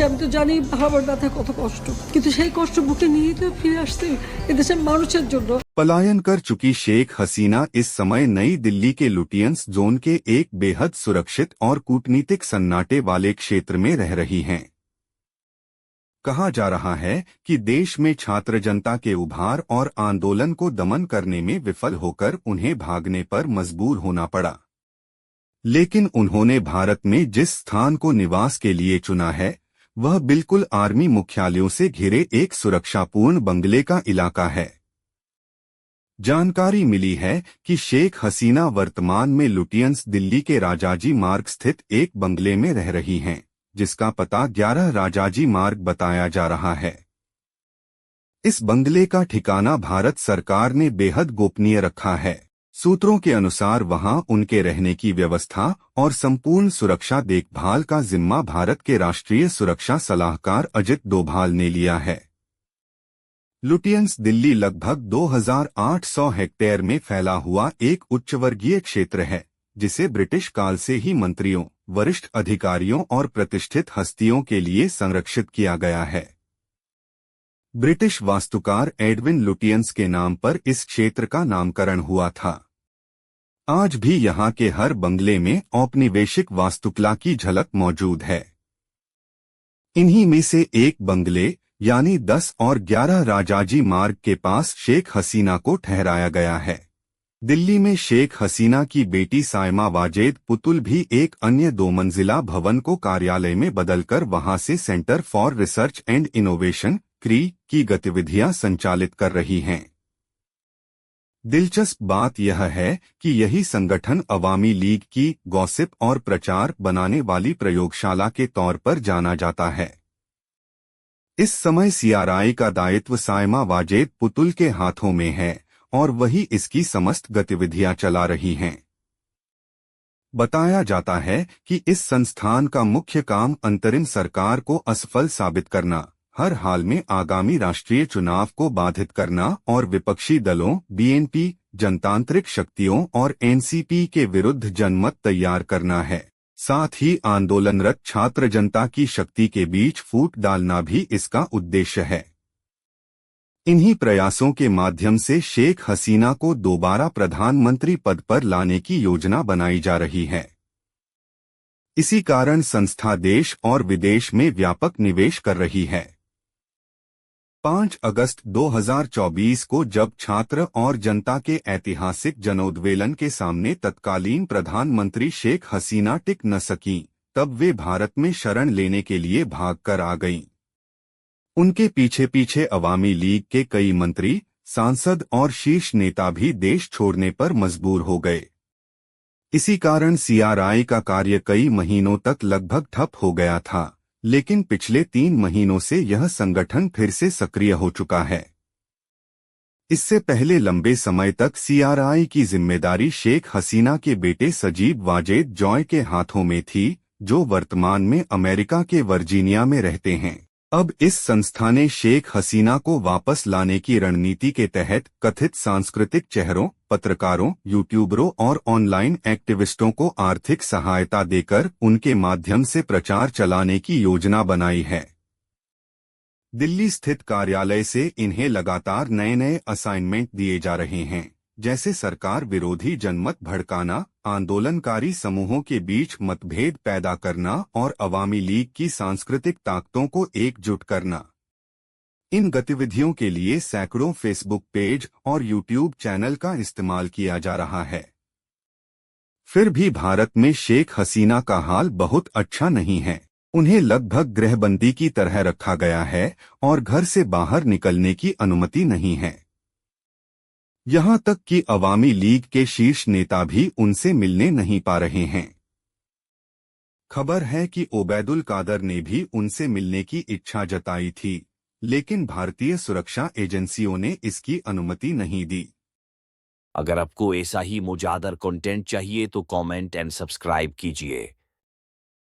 আমি তো জানি হাওয়ার ব্যথা কত কষ্ট, কিন্তু সেই কষ্ট বুকে নিয়ে তো ফিরে আসছে এদেশের মানুষের জন্য। पलायन कर चुकी शेख हसीना इस समय नई दिल्ली के लुटियंस जोन के एक बेहद सुरक्षित और कूटनीतिक सन्नाटे वाले क्षेत्र में रह रही हैं। कहा जा रहा है कि देश में छात्र जनता के उभार और आंदोलन को दमन करने में विफल होकर उन्हें भागने पर मजबूर होना पड़ा, लेकिन उन्होंने भारत में जिस स्थान को निवास के लिए चुना है वह बिल्कुल आर्मी मुख्यालयों से घिरे एक सुरक्षापूर्ण बंगले का इलाका है। जानकारी मिली है कि शेख हसीना वर्तमान में लुटियंस दिल्ली के राजाजी मार्ग स्थित एक बंगले में रह रही हैं, जिसका पता 11 राजाजी मार्ग बताया जा रहा है। इस बंगले का ठिकाना भारत सरकार ने बेहद गोपनीय रखा है। सूत्रों के अनुसार वहां उनके रहने की व्यवस्था और संपूर्ण सुरक्षा देखभाल का जिम्मा भारत के राष्ट्रीय सुरक्षा सलाहकार अजित डोभाल ने लिया है। लुटियंस दिल्ली लगभग 2800 हेक्टेयर में फैला हुआ एक उच्चवर्गीय क्षेत्र है, जिसे ब्रिटिश काल से ही मंत्रियों, वरिष्ठ अधिकारियों और प्रतिष्ठित हस्तियों के लिए संरक्षित किया गया है। ब्रिटिश वास्तुकार एडविन लुटियंस के नाम पर इस क्षेत्र का नामकरण हुआ था। आज भी यहाँ के हर बंगले में औपनिवेशिक वास्तुकला की झलक मौजूद है। इन्हीं में से एक बंगले यानी 10 और 11 राजाजी मार्ग के पास शेख हसीना को ठहराया गया है। दिल्ली में शेख हसीना की बेटी सायमा वाजेद पुतुल भी एक अन्य 2 मंजिला भवन को कार्यालय में बदलकर वहां से centre for research and innovation क्री की गतिविधियां संचालित कर रही हैं। दिलचस्प बात यह है कि यही संगठन अवामी लीग की गॉसिप और प्रचार बनाने वाली प्रयोगशाला के तौर पर जाना जाता है। इस समय सीआरआई का दायित्व सायमा वाजेद पुतुल के हाथों में है और वही इसकी समस्त गतिविधियां चला रही हैं। बताया जाता है कि इस संस्थान का मुख्य काम अंतरिम सरकार को असफल साबित करना, हर हाल में आगामी राष्ट्रीय चुनाव को बाधित करना और विपक्षी दलों बीएनपी, जनतांत्रिक शक्तियों और एनसीपी के विरुद्ध जनमत तैयार करना है। साथ ही आंदोलनरत छात्र जनता की शक्ति के बीच फूट डालना भी इसका उद्देश्य है। इन्हीं प्रयासों के माध्यम से शेख हसीना को दोबारा प्रधानमंत्री पद पर लाने की योजना बनाई जा रही है। इसी कारण संस्था देश और विदेश में व्यापक निवेश कर रही है। 5 अगस्त 2024 को जब छात्र और जनता के ऐतिहासिक जनोद्वेलन के सामने तत्कालीन प्रधानमंत्री शेख हसीना टिक न सकीं, तब वे भारत में शरण लेने के लिए भागकर आ गईं। उनके पीछे पीछे अवामी लीग के कई मंत्री, सांसद और शीर्ष नेता भी देश छोड़ने पर मजबूर हो गए। इसी कारण सीआरआई का कार्य कई महीनों तक लगभग ठप हो गया था, लेकिन पिछले 3 महीनों से यह संगठन फिर से सक्रिय हो चुका है। इससे पहले लंबे समय तक सीआरआई की जिम्मेदारी शेख हसीना के बेटे सजीब वाजेद जॉय के हाथों में थी, जो वर्तमान में अमेरिका के वर्जीनिया में रहते हैं। अब इस संस्था ने शेख हसीना को वापस लाने की रणनीति के तहत कथित सांस्कृतिक चेहरों, पत्रकारों, यूट्यूबरों और ऑनलाइन एक्टिविस्टों को आर्थिक सहायता देकर उनके माध्यम से प्रचार चलाने की योजना बनाई है। दिल्ली स्थित कार्यालय से इन्हें लगातार नए नए असाइनमेंट दिए जा रहे हैं, जैसे सरकार विरोधी जनमत भड़काना, आंदोलनकारी समूहों के बीच मतभेद पैदा करना और अवामी लीग की सांस्कृतिक ताकतों को एकजुट करना। इन गतिविधियों के लिए सैकड़ों फेसबुक पेज और यूट्यूब चैनल का इस्तेमाल किया जा रहा है। फिर भी भारत में शेख हसीना का हाल बहुत अच्छा नहीं है। उन्हें लगभग गृहबंदी की तरह रखा गया है और घर से बाहर निकलने की अनुमति नहीं है। यहाँ तक कि अवामी लीग के शीर्ष नेता भी उनसे मिलने नहीं पा रहे हैं। खबर है कि ओबैदुल कादर ने भी उनसे मिलने की इच्छा जताई थी, लेकिन भारतीय सुरक्षा एजेंसियों ने इसकी अनुमति नहीं दी। अगर आपको ऐसा ही मजेदार कंटेंट चाहिए तो कमेंट एंड सब्सक्राइब कीजिए।